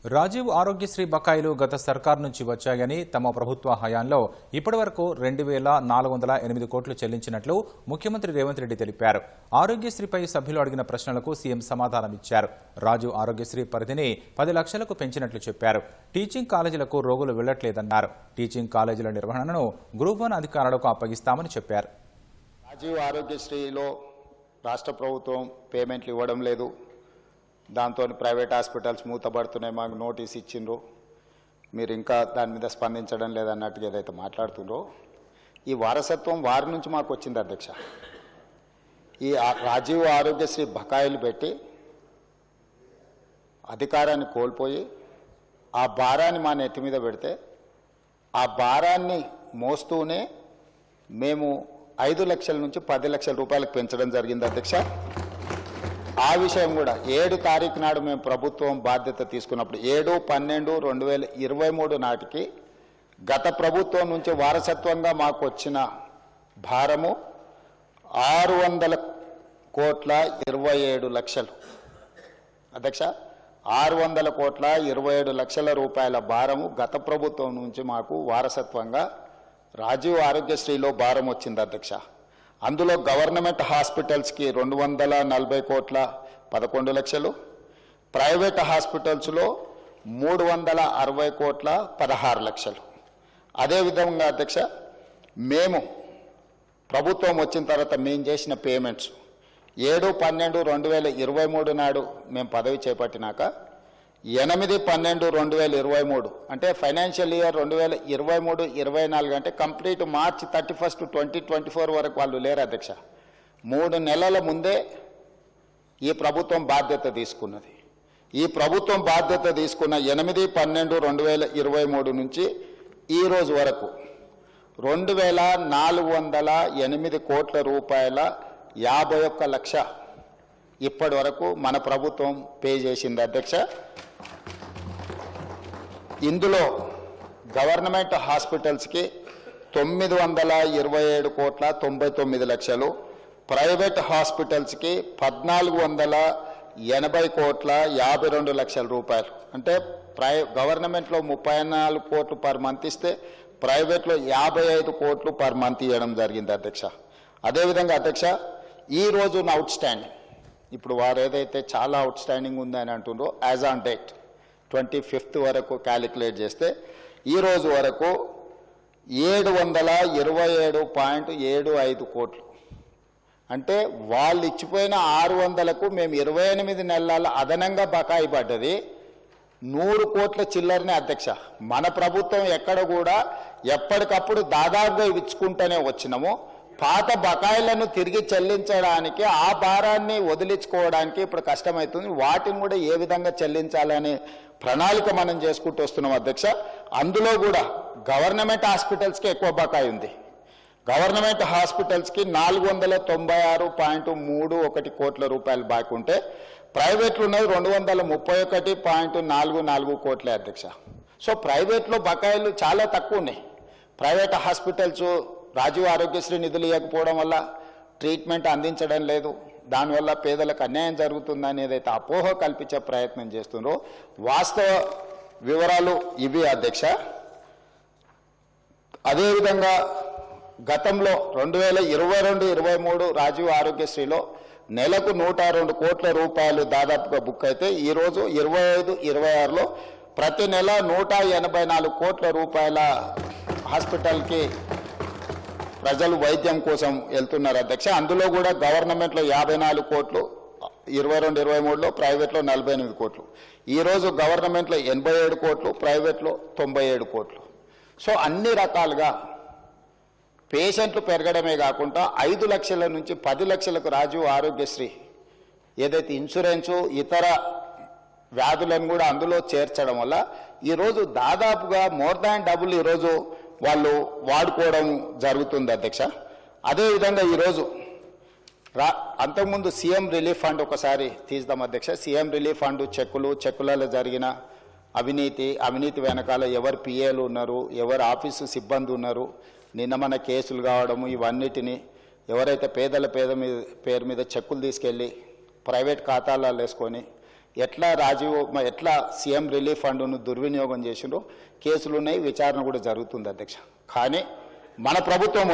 రాజీవ్ ఆరోగ్యశ్రీ బకాయిలు గత సర్కార్ నుంచి వచ్చాయని తమ ప్రభుత్వ హయాంలో ఇప్పటివరకు 2,408 కోట్లు చెల్లించినట్లు ముఖ్యమంత్రి రేవంత్ రెడ్డి తెలిపారు. ఆరోగ్యశ్రీపై సభ్యులు అడిగిన ప్రశ్నలకు సీఎం సమాధానమిచ్చారు. రాజీవ్ ఆరోగ్యశ్రీ పరిధిని 10 లక్షలకు పెంచినట్లు చెప్పారు. టీచింగ్ కాలేజీలకు రోగులు వెళ్లట్లేదన్నారు. టీచింగ్ కాలేజీల నిర్వహణను గ్రూప్ 1 అధికారులకు అప్పగిస్తామని చెప్పారు. రాజీవ్ ఆరోగ్యశ్రీలో రాష్ట్ర ప్రభుత్వం పేమెంట్లు ఇవ్వడం లేదు. దాంతో ప్రైవేట్ హాస్పిటల్స్ మూతపడుతున్నాయి, మాకు నోటీస్ ఇచ్చిండ్రు, మీరు ఇంకా దాని మీద స్పందించడం లేదన్నట్టుగా ఏదైతే మాట్లాడుతుండ్రో ఈ వారసత్వం వారి నుంచి మాకు వచ్చింది అధ్యక్ష. ఈ రాజీవ్ ఆరోగ్యశ్రీ బకాయిలు పెట్టి అధికారాన్ని కోల్పోయి ఆ భారాన్ని మా నెత్తి మీద పెడితే ఆ భారాన్ని మోస్తూనే మేము 5 లక్షల నుంచి 10 లక్షల రూపాయలకు పెంచడం జరిగింది అధ్యక్ష. ఆ విషయం కూడా 7 తారీఖు నాడు మేము ప్రభుత్వం బాధ్యత తీసుకున్నప్పుడు 7/12/2023 నాటికి గత ప్రభుత్వం నుంచి వారసత్వంగా మాకు వచ్చిన భారము 600,27,00,000 అధ్యక్ష. 600,27,00,000 రూపాయల భారము గత ప్రభుత్వం నుంచి మాకు వారసత్వంగా రాజీవ్ ఆరోగ్యశ్రీలో భారం వచ్చింది అధ్యక్ష. అందులో గవర్నమెంట్ హాస్పిటల్స్కి 240,11 లక్షలు, ప్రైవేట్ హాస్పిటల్స్లో 360,16 లక్షలు. అదేవిధంగా అధ్యక్ష, మేము ప్రభుత్వం వచ్చిన తర్వాత మేము చేసిన పేమెంట్స్ 7/12/2023 నాడు మేము పదవి చేపట్టినాక 8/12/2023 అంటే ఫైనాన్షియల్ ఇయర్ 2023-24 అంటే కంప్లీట్ మార్చ్ 31, 2024 వరకు వాళ్ళు లేరు అధ్యక్ష. 3 నెలల ముందే ఈ ప్రభుత్వం బాధ్యత తీసుకున్నది. ఈ ప్రభుత్వం బాధ్యత తీసుకున్న 8/12/2023 నుంచి ఈ రోజు వరకు 2,408 కోట్ల రూపాయల 51 లక్ష ఇప్పటి వరకు మన ప్రభుత్వం పే చేసింది అధ్యక్ష. ఇందులో గవర్నమెంట్ హాస్పిటల్స్కి 927,99 లక్షలు, ప్రైవేట్ హాస్పిటల్స్కి 1,480,52 లక్షల రూపాయలు. అంటే గవర్నమెంట్లో 34 కోట్లు పర్ మంత్ ఇస్తే ప్రైవేట్లో 55 కోట్లు పర్ మంత్ ఇవ్వడం జరిగింది అధ్యక్ష. అదేవిధంగా అధ్యక్ష, ఈ రోజు అవుట్ స్టాండింగ్ ఇప్పుడు వారు ఏదైతే చాలా అవుట్ స్టాండింగ్ ఉందని అంటుండ్రో యాజ్ ఆన్ డేట్ 25th వరకు క్యాలిక్యులేట్ చేస్తే ఈ రోజు వరకు 727.75 కోట్లు. అంటే వాళ్ళు ఇచ్చిపోయిన 600కు మేము 28 నెలల అదనంగా బకాయి పడ్డది 100 కోట్ల చిల్లరనే అధ్యక్ష. మన ప్రభుత్వం ఎక్కడ కూడా ఎప్పటికప్పుడు దాదాపుగా ఇచ్చుకుంటూనే వచ్చినాము. పాత బకాయిలను తిరిగి చెల్లించడానికి ఆ భారాన్ని వదిలించుకోవడానికి ఇప్పుడు కష్టమవుతుంది. వాటిని కూడా ఏ విధంగా చెల్లించాలనే ప్రణాళిక మనం చేసుకుంటూ వస్తున్నాం అధ్యక్ష. అందులో కూడా గవర్నమెంట్ హాస్పిటల్స్కి ఎక్కువ బకాయి ఉంది. గవర్నమెంట్ హాస్పిటల్స్కి 496.31 కోట్ల రూపాయలు బాకీ ఉంటే ప్రైవేట్లు ఉన్నది 231.44 కోట్లే అధ్యక్ష. సో ప్రైవేట్లో బకాయిలు చాలా తక్కువ ఉన్నాయి. ప్రైవేట్ హాస్పిటల్స్ రాజీవ్ ఆరోగ్యశ్రీ నిధులు ఇవ్వకపోవడం వల్ల ట్రీట్మెంట్ అందించడం లేదు, దానివల్ల పేదలకు అన్యాయం జరుగుతుందని ఏదైతే అపోహ కల్పించే ప్రయత్నం చేస్తున్నారో వాస్తవ వివరాలు ఇవి అధ్యక్ష. అదేవిధంగా గతంలో 2022-23 రాజీవ్ ఆరోగ్యశ్రీలో నెలకు 102 కోట్ల రూపాయలు దాదాపుగా బుక్ అయితే ఈరోజు 25-26లో ప్రతి నెల 184 కోట్ల రూపాయల హాస్పిటల్కి ప్రజలు వైద్యం కోసం వెళ్తున్నారు అధ్యక్ష. అందులో కూడా గవర్నమెంట్లో 54 కోట్లు 22-23లో, ప్రైవేట్లో 48 కోట్లు. ఈరోజు గవర్నమెంట్లో 87 కోట్లు, ప్రైవేట్లో 97 కోట్లు. సో అన్ని రకాలుగా పేషెంట్లు పెరగడమే కాకుండా 5 లక్షల నుంచి 10 లక్షలకు రాజీవ్ ఆరోగ్యశ్రీ ఏదైతే ఇన్సూరెన్సు ఇతర వ్యాధులను కూడా అందులో చేర్చడం వల్ల ఈరోజు దాదాపుగా మోర్ దాన్ డబుల్ ఈరోజు వాళ్ళు వాడుకోవడం జరుగుతుంది అధ్యక్ష. అదేవిధంగా ఈరోజు అంతకుముందు సీఎం రిలీఫ్ ఫండ్ ఒకసారి తీద్దాం అధ్యక్ష. సీఎం రిలీఫ్ ఫండ్ చెక్కులలో జరిగిన అవినీతి వెనకాల ఎవరు పిఏలు ఉన్నారు, ఎవరు ఆఫీసు సిబ్బంది ఉన్నారు, నిన్న మన కేసులు కావడము, ఇవన్నిటిని ఎవరైతే పేద పేరు మీద చెక్కులు తీసుకెళ్ళి ప్రైవేట్ ఖాతాలలో వేసుకొని ఎట్లా ఎట్లా సీఎం రిలీఫ్ ఫండ్ను దుర్వినియోగం చేసిండ్రో కేసులు ఉన్నాయి, విచారణ కూడా జరుగుతుంది అధ్యక్ష. కానీ మన ప్రభుత్వం